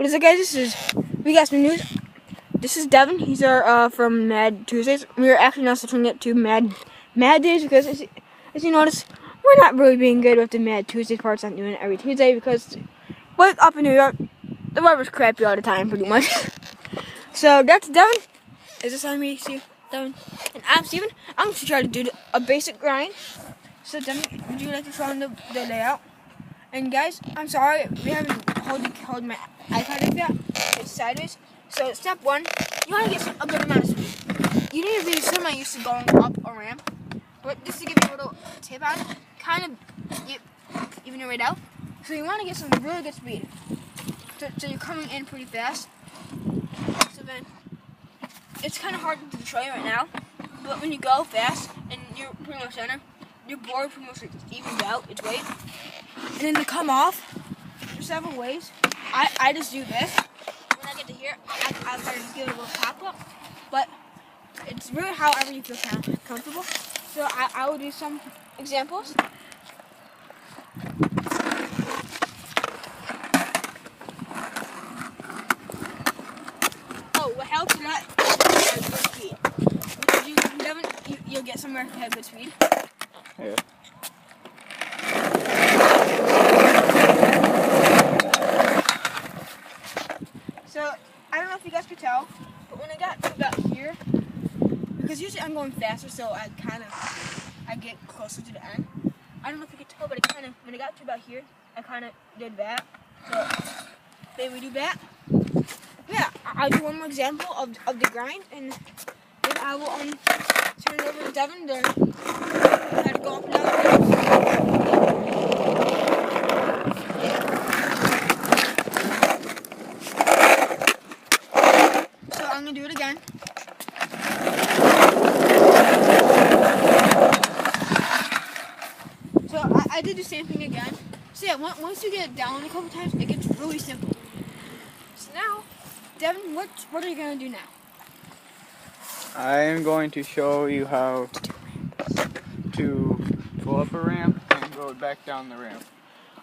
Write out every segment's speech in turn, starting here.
What is it, guys? We got some news. This is Devon. He's our from Mad Tuesdays. We are actually now switching it to Mad Days because, as you notice, we're not really being good with the Mad Tuesdays parts. I'm doing it every Tuesday because, but up in New York, the weather's crappy all the time, pretty much. So that's Devon. Is this on me, Steve? Devon, and I'm Stephen. I'm going to try to do a basic grind. So Devon, would you like to try on the layout? And guys, I'm sorry, we haven't hold my iPad up yet. It's sideways. So step one, you want to get a good amount of speed. You need to be semi used to going up a ramp, but just to give you a little tip on it, kind of even it right out. So you want to get some really good speed. So you're coming in pretty fast. So then, it's kind of hard to show you right now, but when you go fast and you're pretty much center, your board pretty much evens out its weight. And then to come off, there's several ways. I just do this. When I get to here, I'll try to just give it a little pop up. But it's really however you feel comfortable. So I will do some examples. Oh, what helps a lot is good speed. Because you'll get somewhere if you have good speed. Yeah. So, I don't know if you guys could tell, but when I got to about here, because usually I'm going faster, so I get closer to the end. I don't know if you could tell, but when I got to about here, I kind of did that. So, then we do that. Yeah, I'll do one more example of the grind, and then I will turn it over to Devon to try to go up and down the ramps. I'm going to do it again. So I did the same thing again. So yeah, once you get it down a couple times, it gets really simple. So now, Devon, what are you going to do now? I am going to show you how to go up a ramp and go back down the ramp.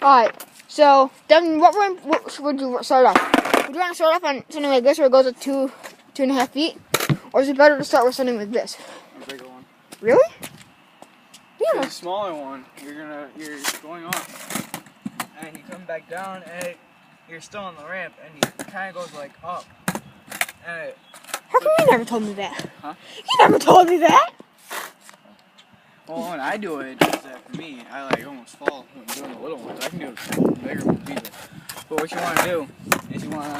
Alright, so Devon, what ramp would you start off? Would you want to start off on something like this where it goes at 2.5 feet? Or is it better to start with something like this? A bigger one. Really? Yeah. The smaller one, you're going off, and you come back down, and you're still on the ramp, and it kind of goes like up. And how come you never told me that? Huh? You never told me that. Well, when I do it, it's for me. I almost fall when I'm doing the little ones. I can do the bigger ones either. But what you want to do is you want to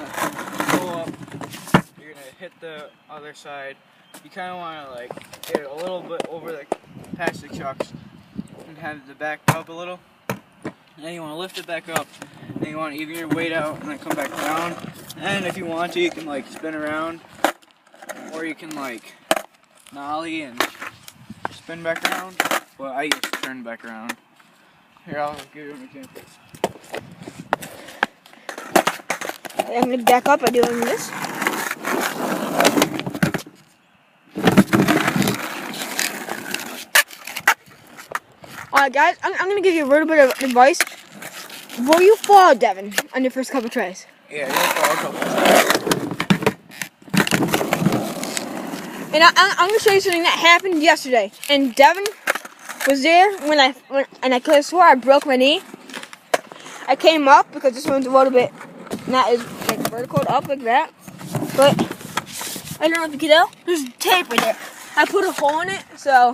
go up. You're gonna hit the other side. You kind of want to get it a little bit over past the chucks and have the back up a little. And then you want to lift it back up. Then you want to even your weight out and then come back down. And if you want to, you can spin around, or you can nollie and spin back around. Well, I used to turn back around. Here, I'll give you an example. I'm going to back up by doing this. Alright guys, I'm going to give you a little bit of advice. Will you fall, Devon, on your first couple tries? Yeah, you'll fall a couple times. And I'm going to show you something that happened yesterday. And Devon was there when I could have swore I broke my knee. I came up because this one's a little bit not as vertical up like that. But I don't know if you can tell. There's tape right there. I put a hole in it, so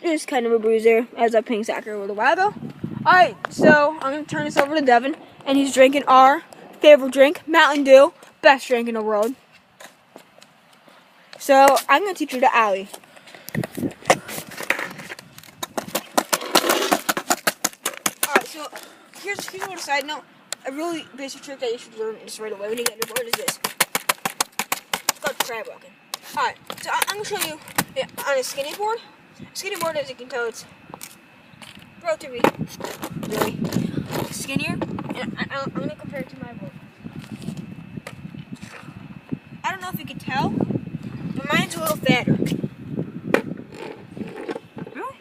there's kind of a bruise there as I was playing soccer a little while ago. Alright, so I'm going to turn this over to Devon, and he's drinking our favorite drink, Mountain Dew, best drink in the world. So I'm going to teach you the alley. Alright, so here's a little side note. A really basic trick that you should learn just right away when you get your board is this. It's called crab walking. Alright, so I'm going to show you on a skinny board. Skinny board, as you can tell, it's relatively really skinnier. And I'm going to compare it to my board. I don't know if you can tell, but mine's a little fatter. Really?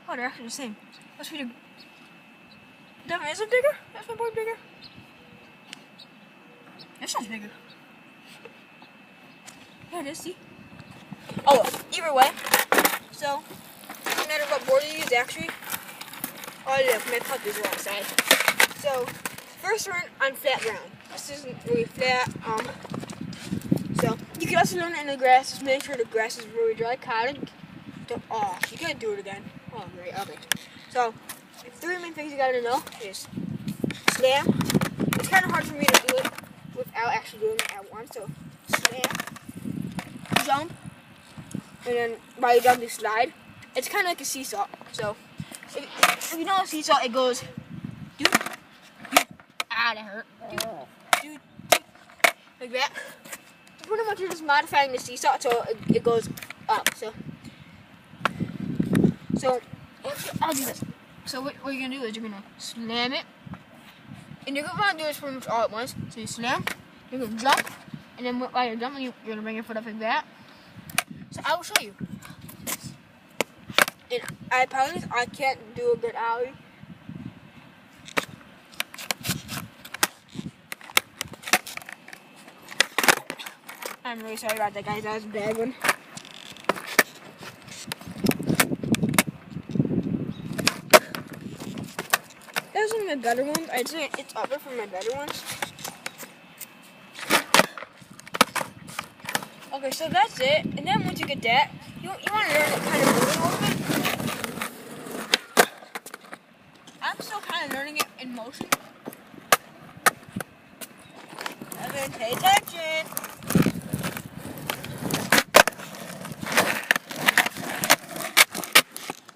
Oh, they're actually the same. Let's read it. Devon, is it bigger? Is my board bigger? This one's bigger. Yeah, it is, see? Oh, either way. So, no matter what board you use, actually. Oh, look, my puppies are outside. So, first we're on flat ground. This isn't really flat. So, you can also learn it in the grass. Just make sure the grass is really dry. Oh, you gotta do it again. Oh, great. Okay. So, the three main things you gotta know is slam. It's kind of hard for me to do it without actually doing it at once. So, slam, jump, and then while you jump, you slide. It's kind of like a seesaw. So, if you know a seesaw, it goes, doot, doot, that hurt, doot, doot, doot, like that. Pretty much you're just modifying the seesaw so it goes up. So I'll do this. So what you're gonna do is you're gonna slam it, and you're gonna do this pretty much all at once. So you slam, you're gonna jump, and then while you're jumping, you're gonna bring your foot up like that. So I will show you. And I promise I can't do a good ollie. I'm really sorry about that, guys. That was a bad one. That was one of my better ones. I'd say it's upper from my better ones. Okay, so that's it. And then once you get that, you want to learn it kind of moving a little bit. I'm still kind of learning it in motion. Evan, pay attention.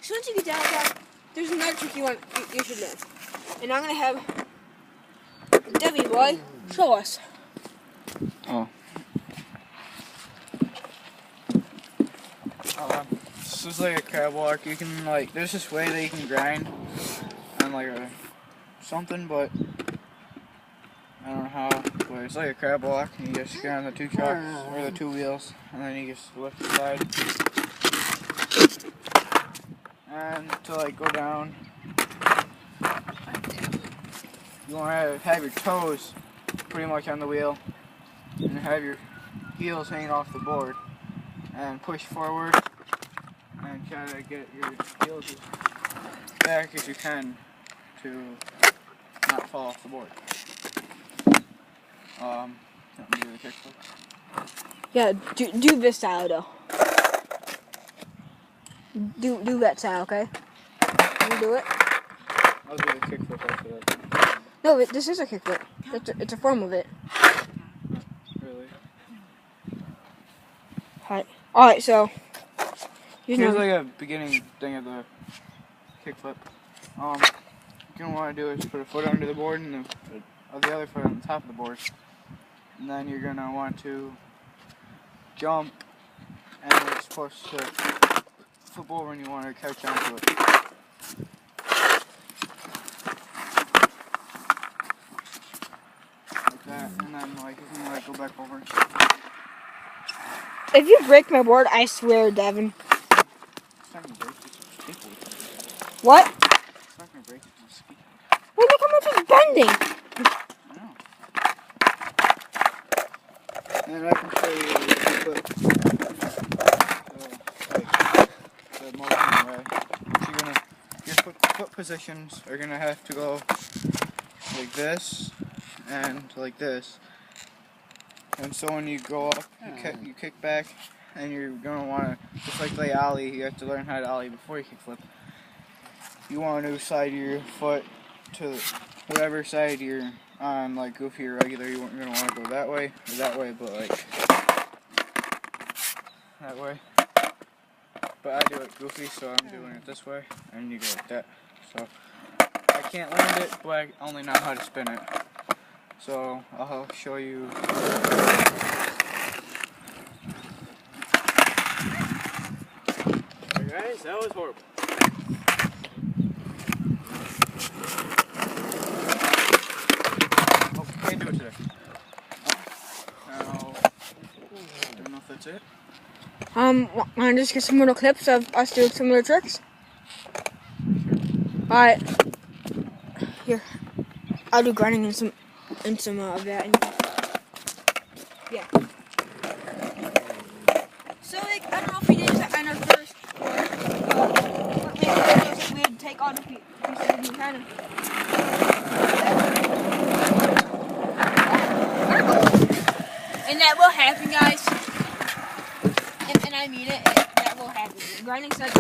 So once you get down like that, there's another trick you should learn. And I'm gonna have Debbie boy show us. Oh. This is like a crab walk. You can there's this way that you can grind on like something, but I don't know how. But it's like a crab walk, and you just get on the two trucks or the two wheels, and then you just lift the side. And to go down, you want to have your toes pretty much on the wheel, and have your heels hanging off the board, and push forward, and try to get your heels as back as you can to not fall off the board. Let me do the kickflip. Yeah, do this style though. Do that style, okay? Can you do it? I'll do the kickflip after that. No, this is a kickflip. It's a form of it. Really? Alright, so here's like a beginning thing of the kickflip. What you're gonna want to do is put a foot under the board and the other foot on the top of the board. And then you're gonna want to jump and just push the flip over, and you want to catch onto it. Like that, and then you can go back over. If you break my board, I swear, Devon. It's not gonna break, it's skateboard. What? It's not gonna break, it's a skateboard. Wait, look how much it's bending. I know. And I can show you the flip. The motion way. Your foot positions are gonna have to go like this and like this. And so when you go up, you kick back, and you're gonna wanna, just like the ollie, you have to learn how to ollie before you kick flip. You want to slide your foot to whatever side you're on, like goofy or regular. You're gonna want to go that way or that way, but that way. But I do it goofy, so I'm doing it this way, and you go like that. So I can't land it, but I only know how to spin it. So I'll show you. Alright guys, that was horrible. Oh, can't do it today. Now, I don't know if that's it. Wanna just get some little clips of us doing some little tricks? Alright. Here. I'll do grinding and some of that. Yeah. So like, I don't know if we did this on our first one. We had to take all the pieces and kind of. And that will happen, guys. And I mean it. That will happen. Grinding such.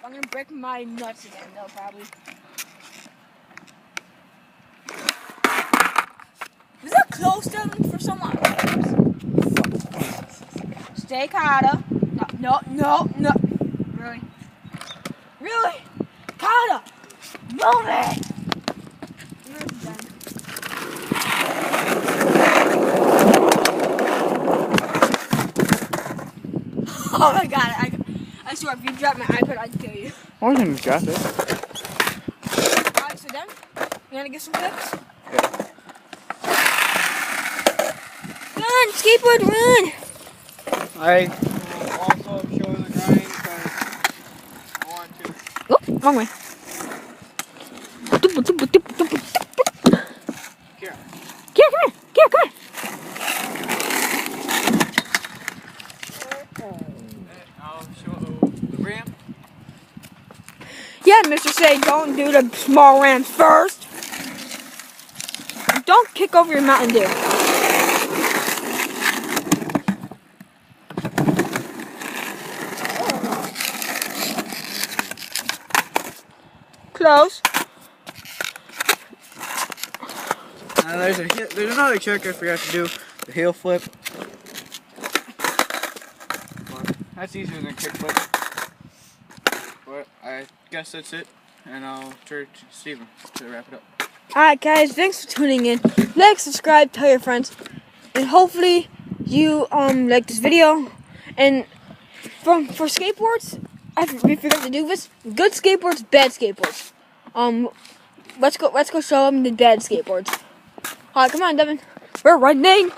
I'm gonna break my nuts again, though, probably. Was that close to for someone? Stay Carter. No. Really? Really? Carter! Move it! Oh my god, I swear if you drop my iPad, I'd kill you. I can drop it. Alright, so then, you wanna get some clips? Yeah. Run, skateboard, run! I will also show the grind because I want to. Oh, wrong way. Here. Come here. I'll show the ramp. Yeah, Mr. Say, don't do the small ramps first. Don't kick over your Mountain Dew. Close. There's another trick I forgot to do, the heel flip. But that's easier than kick flip. But I guess that's it, and I'll turn to Stephen to wrap it up. Alright guys, thanks for tuning in. Like, subscribe, tell your friends. And hopefully you like this video. And for skateboards, we forgot to do this. Good skateboards, bad skateboards. Let's go show them the bad skateboards. Alright, come on, Devin. We're running.